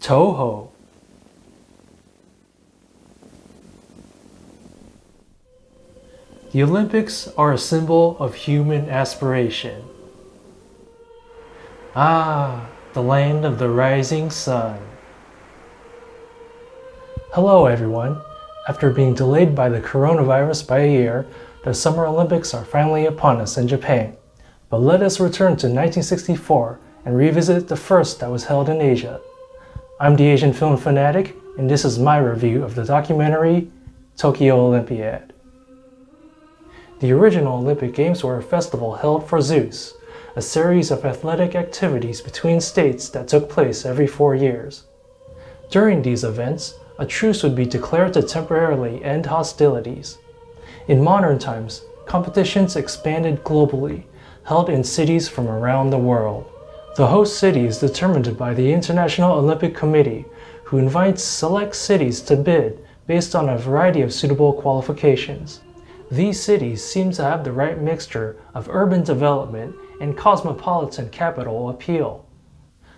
Toho. The Olympics are a symbol of human aspiration. Ah, the land of the rising sun. Hello everyone. After being delayed by the coronavirus by a year, the Summer Olympics are finally upon us in Japan. But let us return to 1964 and revisit the first that was held in Asia. I'm the Asian film Fanatic, and this is my review of the documentary Tokyo Olympiad. The original Olympic Games were a festival held for Zeus, a series of athletic activities between states that took place every 4 years. During these events, a truce would be declared to temporarily end hostilities. In modern times, competitions expanded globally, held in cities from around the world. The host city is determined by the International Olympic Committee, who invites select cities to bid based on a variety of suitable qualifications. These cities seem to have the right mixture of urban development and cosmopolitan capital appeal.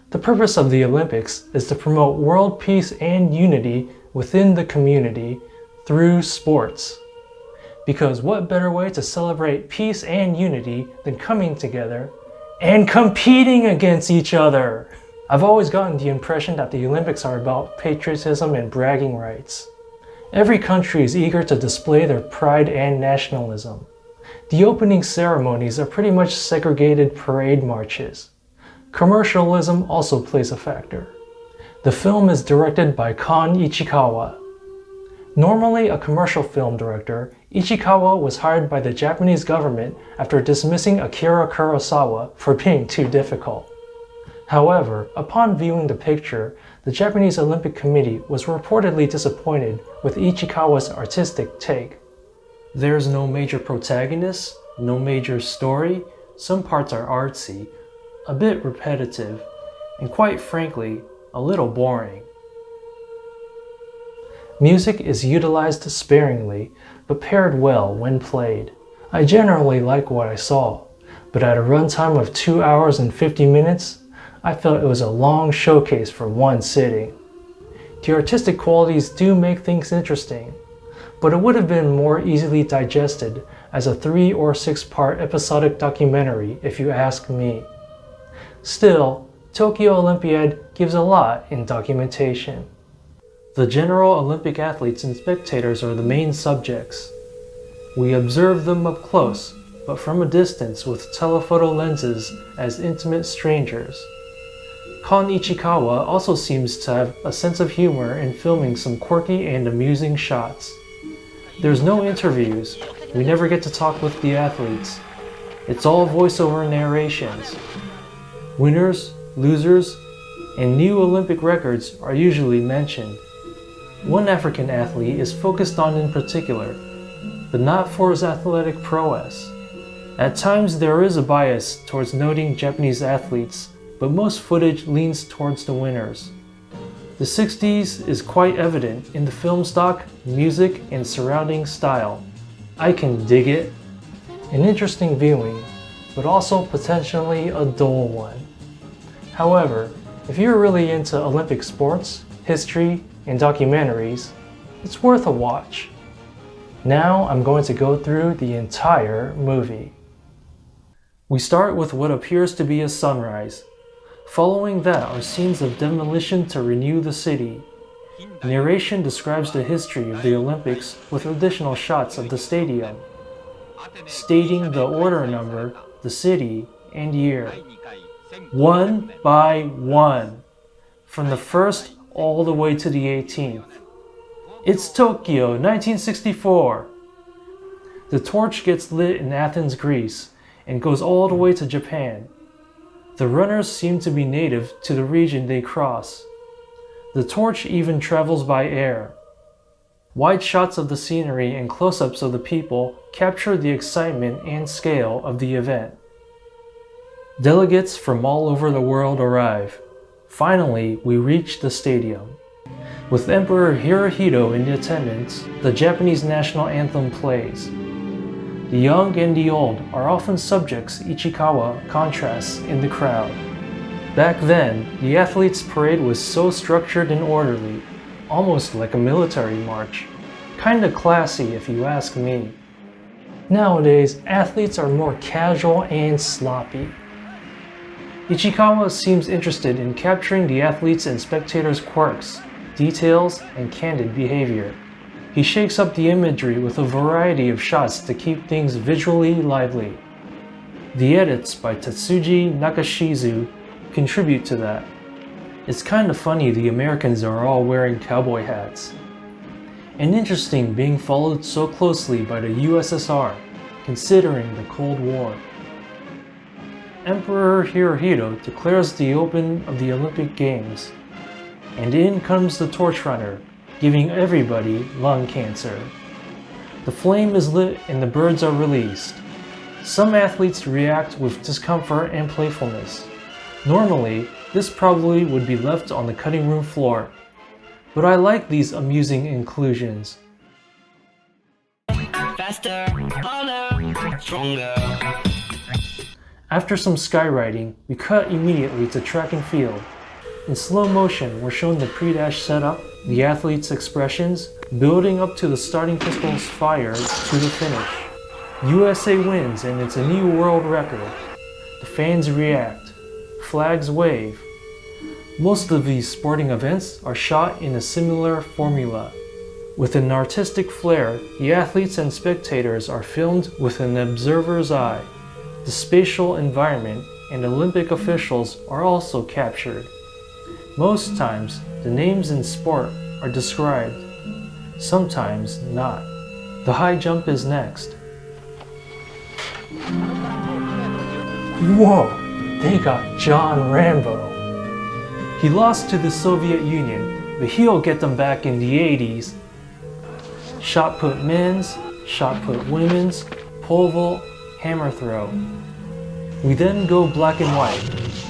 The purpose of the Olympics is to promote world peace and unity within the community through sports. Because what better way to celebrate peace and unity than coming together and competing against each other? I've always gotten the impression that the Olympics are about patriotism and bragging rights. Every country is eager to display their pride and nationalism. The opening ceremonies are pretty much segregated parade marches. Commercialism also plays a factor. The film is directed by Kon Ichikawa. Normally a commercial film director, Ichikawa was hired by the Japanese government after dismissing Akira Kurosawa for being too difficult. However, upon viewing the picture, the Japanese Olympic Committee was reportedly disappointed with Ichikawa's artistic take. There's no major protagonist, no major story, some parts are artsy, a bit repetitive, and quite frankly, a little boring. Music is utilized sparingly, but paired well when played. I generally like what I saw, but at a runtime of 2 hours and 50 minutes, I felt it was a long showcase for one sitting. The artistic qualities do make things interesting, but it would have been more easily digested as a 3 or 6 part episodic documentary if you ask me. Still, Tokyo Olympiad gives a lot in documentation. The general Olympic athletes and spectators are the main subjects. We observe them up close, but from a distance with telephoto lenses as intimate strangers. Kon Ichikawa also seems to have a sense of humor in filming some quirky and amusing shots. There's no interviews, we never get to talk with the athletes. It's all voiceover narrations. Winners, losers, and new Olympic records are usually mentioned. One African athlete is focused on in particular, but not for his athletic prowess. At times there is a bias towards noting Japanese athletes, but most footage leans towards the winners. The 60s is quite evident in the film stock, music, and surrounding style. I can dig it. An interesting viewing, but also potentially a dull one. However, if you're really into Olympic sports, history, and documentaries, it's worth a watch. Now I'm going to go through the entire movie. We start with what appears to be a sunrise. Following that are scenes of demolition to renew the city. Narration describes the history of the Olympics with additional shots of the stadium, stating the order number, the city, and year. One by one, from the first all the way to the 18th. It's Tokyo, 1964. The torch gets lit in Athens, Greece, and goes all the way to Japan. The runners seem to be native to the region they cross. The torch even travels by air. Wide shots of the scenery and close-ups of the people capture the excitement and scale of the event. Delegates from all over the world arrive. Finally, we reach the stadium. With Emperor Hirohito in attendance, the Japanese national anthem plays. The young and the old are often subjects Ichikawa contrasts in the crowd. Back then, the athletes' parade was so structured and orderly, almost like a military march. Kinda classy if you ask me. Nowadays, athletes are more casual and sloppy. Ichikawa seems interested in capturing the athletes' and spectators' quirks, details, and candid behavior. He shakes up the imagery with a variety of shots to keep things visually lively. The edits by Tatsuji Nakashizu contribute to that. It's kinda funny the Americans are all wearing cowboy hats. And interesting being followed so closely by the USSR, considering the Cold War. Emperor Hirohito declares the open of the Olympic Games, and in comes the torch runner, giving everybody lung cancer. The flame is lit and the birds are released. Some athletes react with discomfort and playfulness. Normally, this probably would be left on the cutting room floor, but I like these amusing inclusions. Faster, harder, stronger. After some skywriting, we cut immediately to track and field. In slow motion, we're shown the pre-dash setup, the athletes' expressions, building up to the starting pistols fired to the finish. USA wins and it's a new world record. The fans react. Flags wave. Most of these sporting events are shot in a similar formula. With an artistic flair, the athletes and spectators are filmed with an observer's eye. The spatial environment and Olympic officials are also captured. Most times, the names in sport are described. Sometimes not. The high jump is next. Whoa, they got John Rambo. He lost to the Soviet Union, but he'll get them back in the 80s. Shot put men's, shot put women's, pole vault, hammer throw. We then go black and white,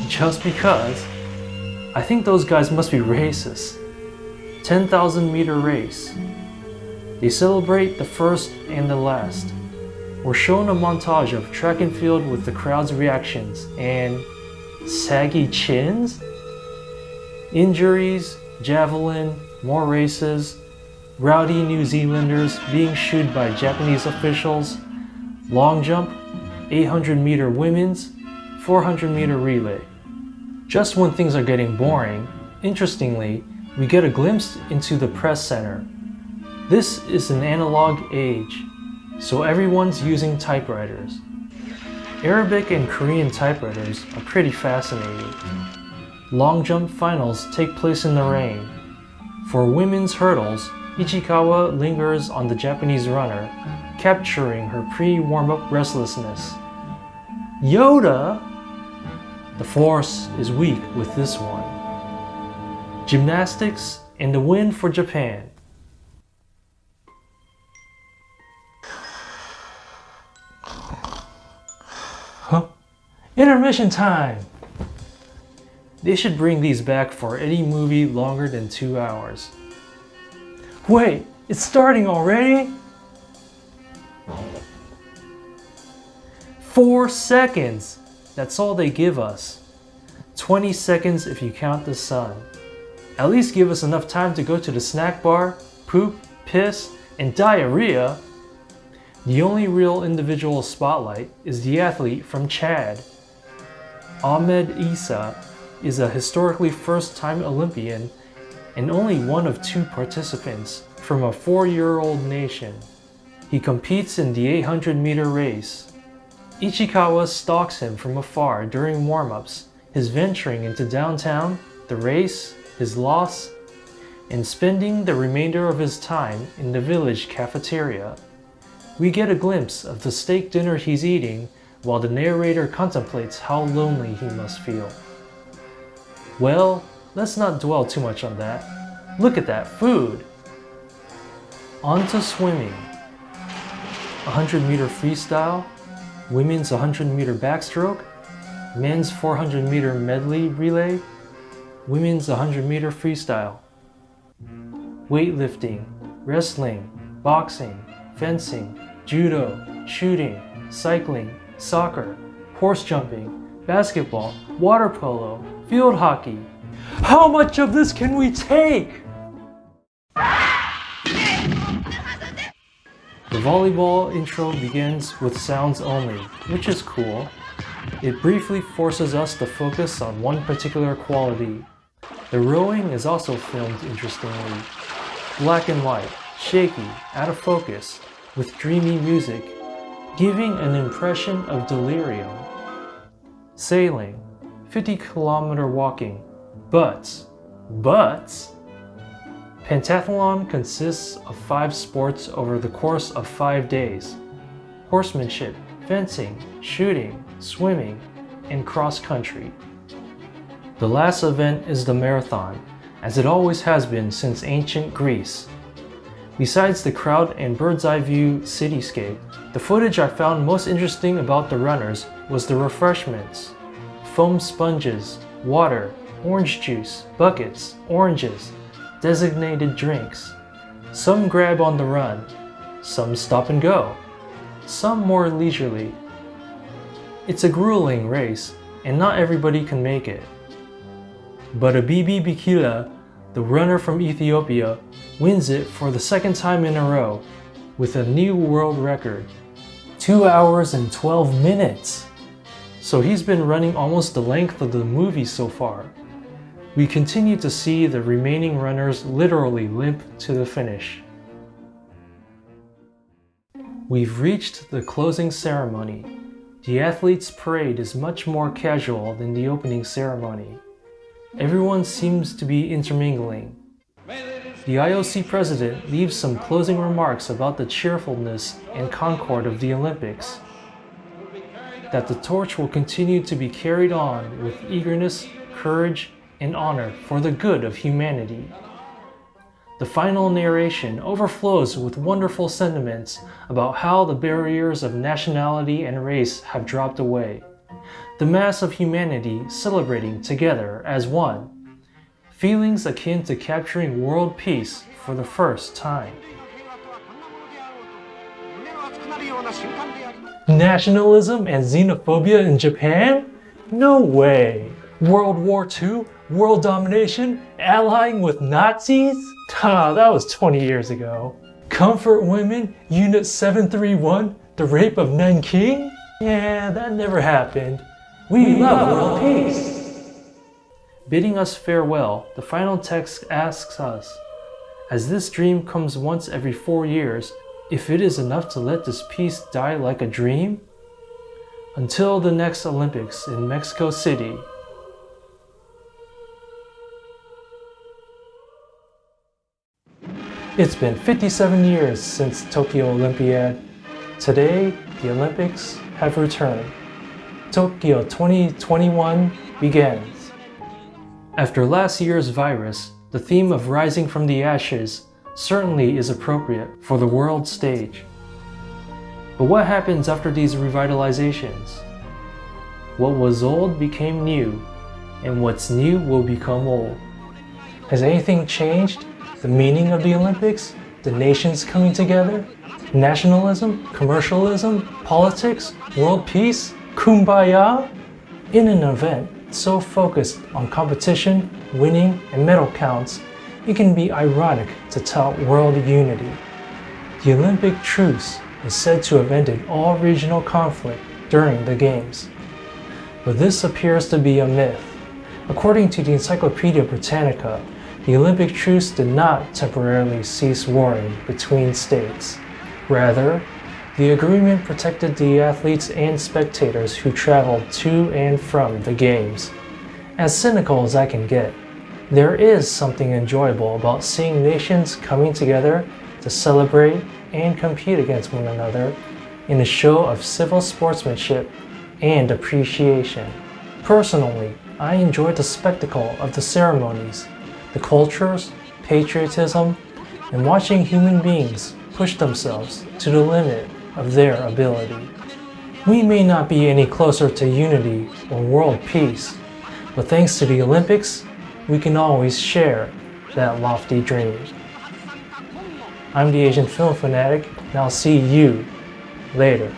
just because. I think those guys must be racist. 10,000 meter race. They celebrate the first and the last. We're shown a montage of track and field with the crowd's reactions and saggy chins? Injuries, javelin, more races, rowdy New Zealanders being shooed by Japanese officials, long jump, 800 meter women's, 400 meter relay. Just when things are getting boring, interestingly, we get a glimpse into the press center. This is an analog age, so everyone's using typewriters. Arabic and Korean typewriters are pretty fascinating. Long jump finals take place in the rain. For women's hurdles, Ichikawa lingers on the Japanese runner, capturing her pre-warm-up restlessness. Yoda? The force is weak with this one. Gymnastics and the win for Japan. Huh? Intermission time! They should bring these back for any movie longer than 2 hours. Wait, it's starting already? 4 seconds! That's all they give us. 20 seconds if you count the sun. At least give us enough time to go to the snack bar, poop, piss, and diarrhea. The only real individual spotlight is the athlete from Chad. Ahmed Issa is a historically first-time Olympian and only one of 2 participants from a 4-year-old nation. He competes in the 800-meter race. Ichikawa stalks him from afar during warm-ups, his venturing into downtown, the race, his loss, and spending the remainder of his time in the village cafeteria. We get a glimpse of the steak dinner he's eating while the narrator contemplates how lonely he must feel. Well, let's not dwell too much on that. Look at that food! On to swimming. 100-meter freestyle, women's 100-meter backstroke, men's 400-meter medley relay, women's 100-meter freestyle. Weightlifting, wrestling, boxing, fencing, judo, shooting, cycling, soccer, horse jumping, basketball, water polo, Field hockey. How much of this can we take? The volleyball intro begins with sounds only, which is cool. It briefly forces us to focus on one particular quality. The rowing is also filmed interestingly. Black and white, shaky, out of focus, with dreamy music, giving an impression of delirium. Sailing, 50-kilometer walking, but, pentathlon consists of 5 sports over the course of 5 days. Horsemanship, fencing, shooting, swimming, and cross-country. The last event is the marathon, as it always has been since ancient Greece. Besides the crowd and bird's-eye view cityscape, the footage I found most interesting about the runners was the refreshments. Foam sponges, water, orange juice, buckets, oranges, designated drinks. Some grab on the run, some stop and go, some more leisurely. It's a grueling race, and not everybody can make it. But Abibi Bikila, the runner from Ethiopia, wins it for the 2nd time in a row with a new world record. 2 hours and 12 minutes. So he's been running almost the length of the movie so far. We continue to see the remaining runners literally limp to the finish. We've reached the closing ceremony. The athletes' parade is much more casual than the opening ceremony. Everyone seems to be intermingling. The IOC president leaves some closing remarks about the cheerfulness and concord of the Olympics. That the torch will continue to be carried on with eagerness, courage, and honor for the good of humanity. The final narration overflows with wonderful sentiments about how the barriers of nationality and race have dropped away. The mass of humanity celebrating together as one. Feelings akin to capturing world peace for the first time. Nationalism and xenophobia in Japan? No way! World War II? World domination? Allying with Nazis? That was 20 years ago. Comfort Women? Unit 731? The rape of Nanking? Yeah, that never happened. We love world peace! Bidding us farewell, the final text asks us, as this dream comes once every 4 years, if it is enough to let this peace die like a dream? Until the next Olympics in Mexico City. It's been 57 years since Tokyo Olympiad. Today, the Olympics have returned. Tokyo 2021 begins. After last year's virus, the theme of rising from the ashes certainly is appropriate for the world stage. But what happens after these revitalizations? What was old became new, and what's new will become old. Has anything changed? The meaning of the Olympics? The nations coming together? Nationalism? Commercialism? Politics? World peace? Kumbaya? In an event so focused on competition, winning, and medal counts, it can be ironic to tout world unity. The Olympic truce is said to have ended all regional conflict during the Games. But this appears to be a myth. According to the Encyclopedia Britannica, the Olympic truce did not temporarily cease warring between states. Rather, the agreement protected the athletes and spectators who traveled to and from the Games. As cynical as I can get, there is something enjoyable about seeing nations coming together to celebrate and compete against one another in a show of civil sportsmanship and appreciation. Personally, I enjoyed the spectacle of the ceremonies, the cultures, patriotism, and watching human beings push themselves to the limit of their ability. We may not be any closer to unity or world peace, but thanks to the Olympics, we can always share that lofty dream. I'm the Asian Film Fanatic, and I'll see you later.